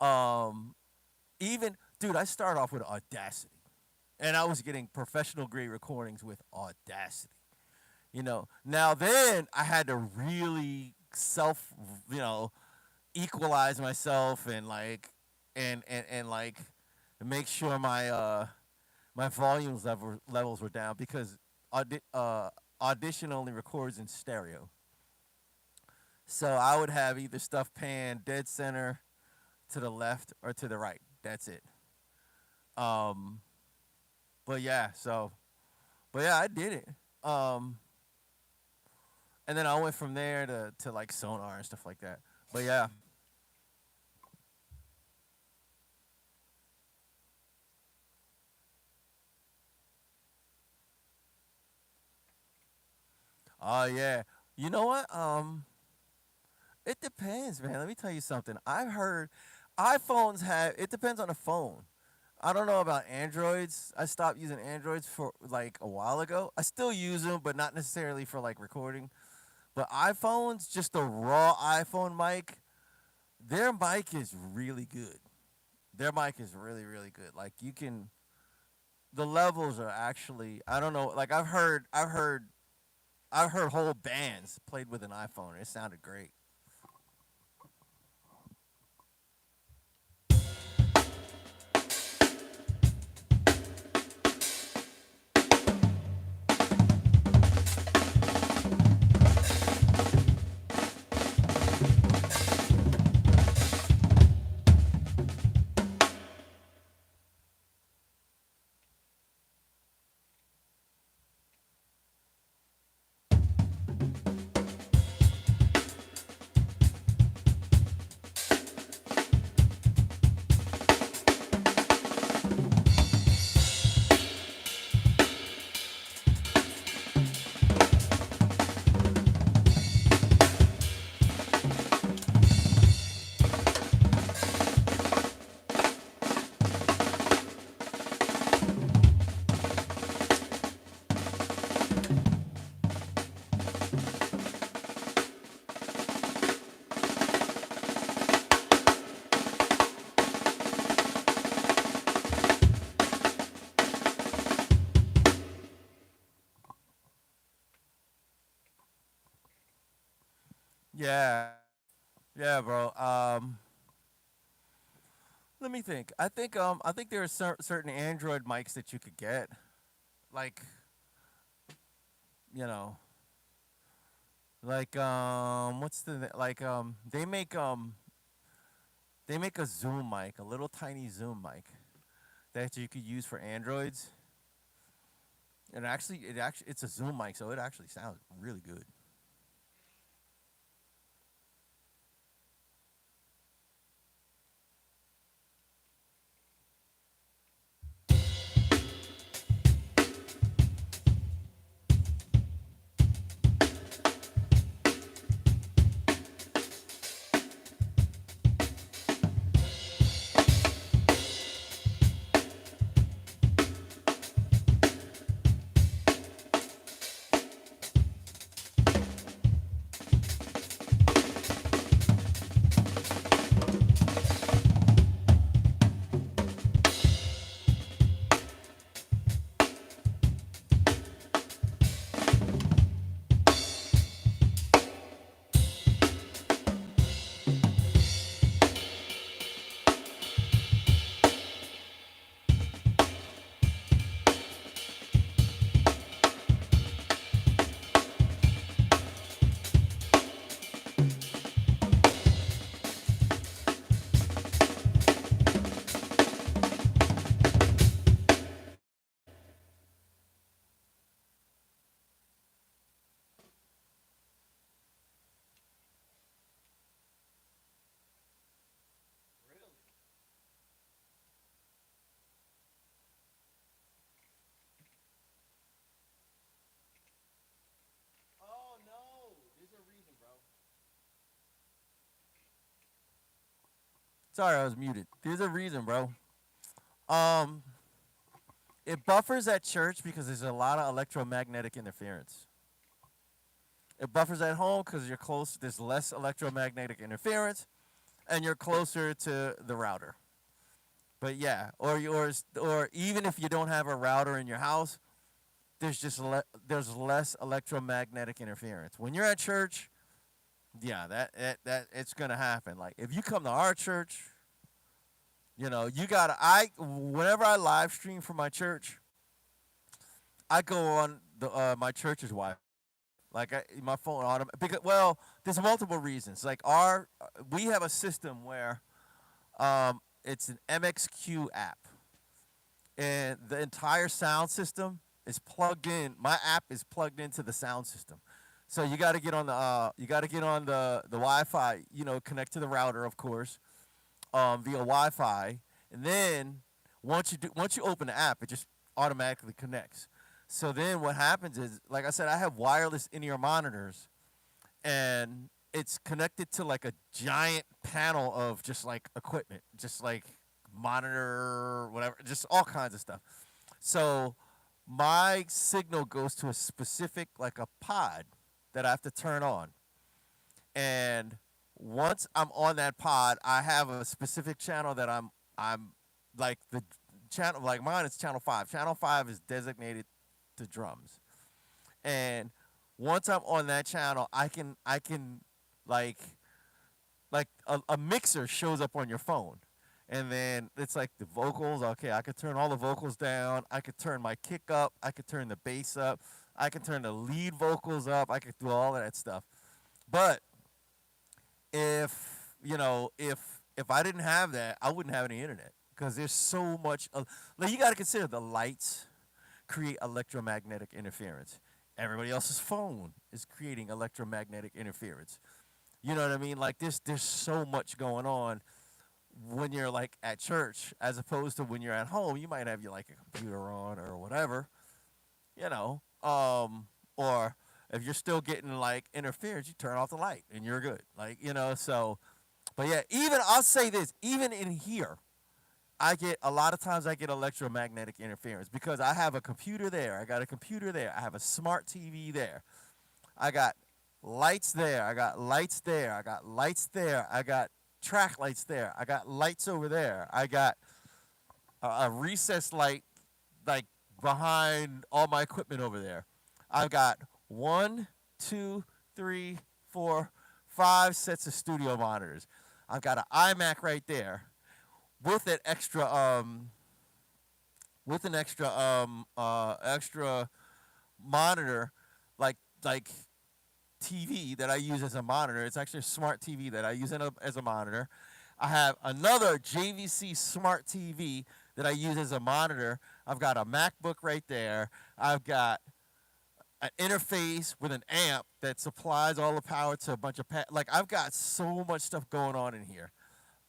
um, even dude, I started off with Audacity, and I was getting professional grade recordings with Audacity. Now then I had to really self, you know, equalize myself and like and like make sure my levels were down because Audition only records in stereo. So I would have either stuff pan dead center to the left or to the right. That's it. Um, but yeah, I did it. Um, and then I went from there to like Sonar and stuff like that. But yeah, oh yeah. You know what? It depends, man. Let me tell you something. I've heard iPhones have. It depends on the phone. I don't know about Androids. I stopped using Androids for like a while ago. I still use them, but not necessarily for like recording. But iPhones, just a raw iPhone mic, their mic is really good. Their mic is really, really good. Like you can, the levels are actually. I don't know. Like I've heard whole bands played with an iPhone. And it sounded great. Yeah, yeah, bro. Let me think. I think there are certain Android mics that you could get, like you know, like what's the like they make a Zoom mic, a little tiny Zoom mic that you could use for Androids, and it's a Zoom mic, so it actually sounds really good. Sorry, I was muted. There's a reason, bro. Um, it buffers at church because there's a lot of electromagnetic interference. It buffers at home because you're close. There's less electromagnetic interference, and you're closer to the router. But yeah, or even if you don't have a router in your house, there's less electromagnetic interference. When you're at church, yeah, that it's gonna happen. Like if you come to our church, you gotta. I Whenever I live stream from my church, I go on the my church's Wi-Fi. Like my phone because there's multiple reasons. Like we have a system where it's an MXQ app, and the entire sound system is plugged in. My app is plugged into the sound system. So you got to get on the Wi-Fi. Connect to the router, of course, via Wi-Fi, and then once you open the app, it just automatically connects. So then what happens is, like I said, I have wireless in-ear monitors, and it's connected to like a giant panel of just like equipment, just like monitor, whatever, just all kinds of stuff. So my signal goes to a specific like a pod that I have to turn on. And once I'm on that pod, I have a specific channel that I'm like the channel like mine is channel 5. Channel 5 is designated to drums. And once I'm on that channel, I can like a mixer shows up on your phone. And then it's like the vocals. Okay, I could turn all the vocals down. I could turn my kick up. I could turn the bass up. I could turn the lead vocals up. I could do all of that stuff. But if I didn't have that, I wouldn't have any internet because there's so much. Like you got to consider the lights create electromagnetic interference. Everybody else's phone is creating electromagnetic interference. You know what I mean? Like there's so much going on when you're like at church as opposed to when you're at home. You might have your like a computer on or whatever, you know. Or if you're still getting like interference, you turn off the light and you're good. Like, so but yeah, even I'll say this, even in here, a lot of times I get electromagnetic interference because I have a computer there. I got a computer there. I have a smart TV there. I got lights there. I got lights there. I got lights there. I got track lights there. I got lights over there. I got a recessed light like behind all my equipment over there. I've got one, two, three, four, 5 sets of studio monitors. I've got an iMac right there with an extra extra monitor like TV that I use as a monitor. It's actually a smart TV that I use as a monitor. I have another JVC smart TV that I use as a monitor. I've got a MacBook right there. I've got an interface with an amp that supplies all the power to a bunch of like I've got so much stuff going on in here.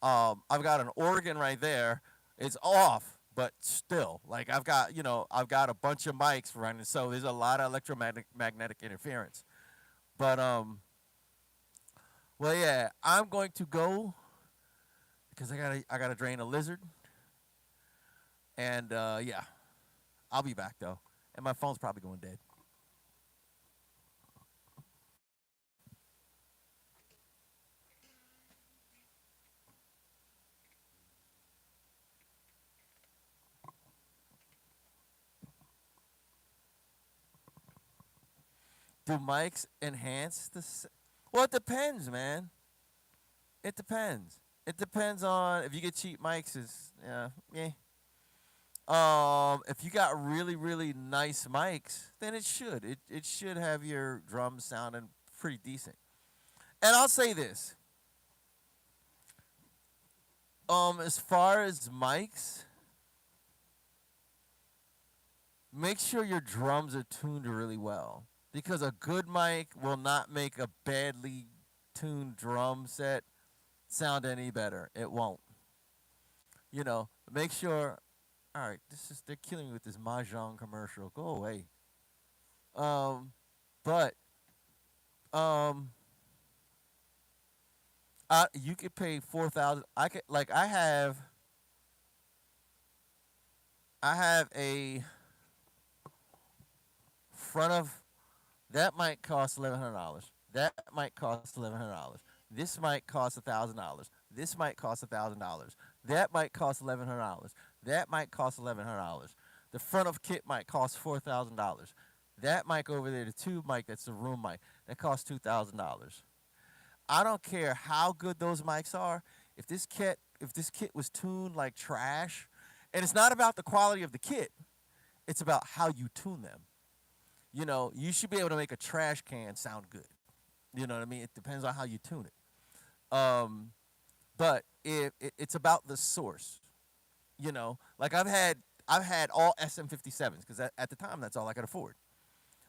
I've got an organ right there. It's off, but still, like I've got a bunch of mics running, so there's a lot of electromagnetic interference. But well, yeah, I'm going to go because I gotta drain a lizard, and yeah, I'll be back though, and my phone's probably going dead. Do mics enhance Well, it depends, man. It depends. It depends on if you get cheap mics. Is yeah. If you got really really nice mics, then it should have your drums sounding pretty decent. And I'll say this. As far as mics, make sure your drums are tuned really well because a good mic will not make a badly tuned drum set sound any better. It won't. Make sure. All right, they're killing me with this mahjong commercial. Go away. Um, but um, You could pay 4,000. I could like I have a front of that might cost $1,100. That might cost $1,100. This might cost $1,000. This might cost $1,000. That might cost $1,100. That might cost $1,100. The front of kit might cost $4,000. That mic over there, the tube mic, that's the room mic, that costs $2,000. I don't care how good those mics are. If this kit was tuned like trash, and it's not about the quality of the kit, it's about how you tune them. You should be able to make a trash can sound good. You know what I mean? It depends on how you tune it. But it's about the source. Like I've had all SM57s because at the time that's all I could afford.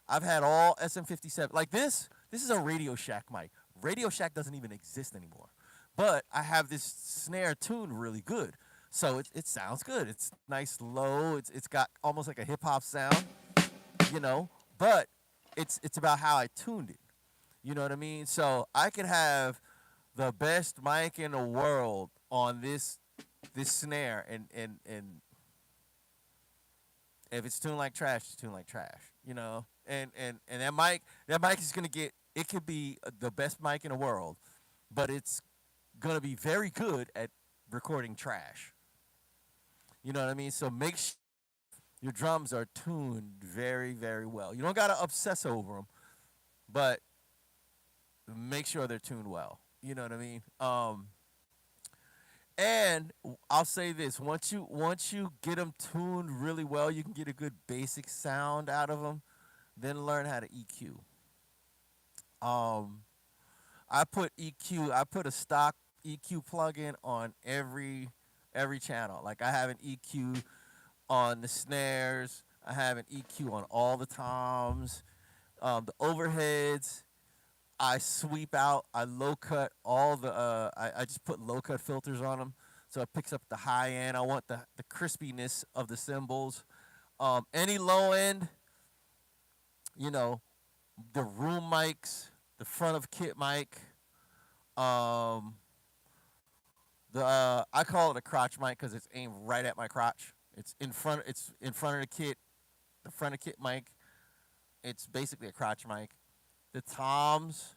I've had all SM57. Like this. This is a Radio Shack mic. Radio Shack doesn't even exist anymore. But I have this snare tuned really good, so it sounds good. It's nice low. It's got almost like a hip hop sound. You know, but it's about how I tuned it. You know what I mean? So I could have the best mic in the world on this snare, and if it's tuned like trash, it's tuned like trash. And that mic is gonna get. It could be the best mic in the world, but it's gonna be very good at recording trash. You know what I mean? So make sure your drums are tuned very, very well. You don't gotta obsess over them, but make sure they're tuned well. You know what I mean? And I'll say this: once you get them tuned really well, you can get a good basic sound out of them. Then learn how to EQ. Um, I put EQ. I put a stock EQ plugin on every channel. Like I have an EQ on the snares. I have an EQ on all the toms, the overheads. I sweep out. I low cut all the. I just put low cut filters on them, so it picks up the high end. I want the crispiness of the cymbals. Any low end, you know, the room mics, the front of kit mic, um, the I call it a crotch mic because it's aimed right at my crotch. It's in front. It's in front of the kit. The front of kit mic. It's basically a crotch mic. The toms,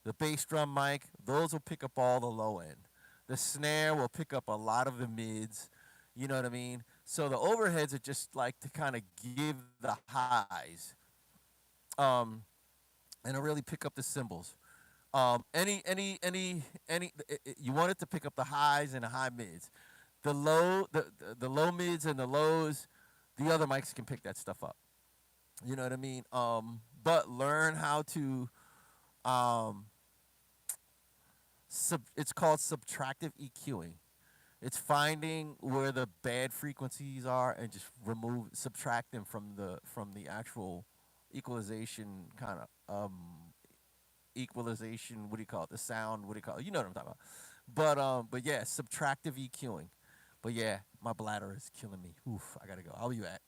the bass drum mic, those will pick up all the low end. The snare will pick up a lot of the mids. You know what I mean? So the overheads are just like to kind of give the highs, um, and to really pick up the cymbals. You want it to pick up the highs and the high mids. The low mids and the lows, the other mics can pick that stuff up. You know what I mean? But learn how to um, it's called subtractive EQing. It's finding where the bad frequencies are and just subtract them from the actual equalization kind of equalization. What do you call it? The sound. What do you call it? You know what I'm talking about. But yeah, subtractive EQing. But yeah, my bladder is killing me. Oof, I gotta go. I'll be back.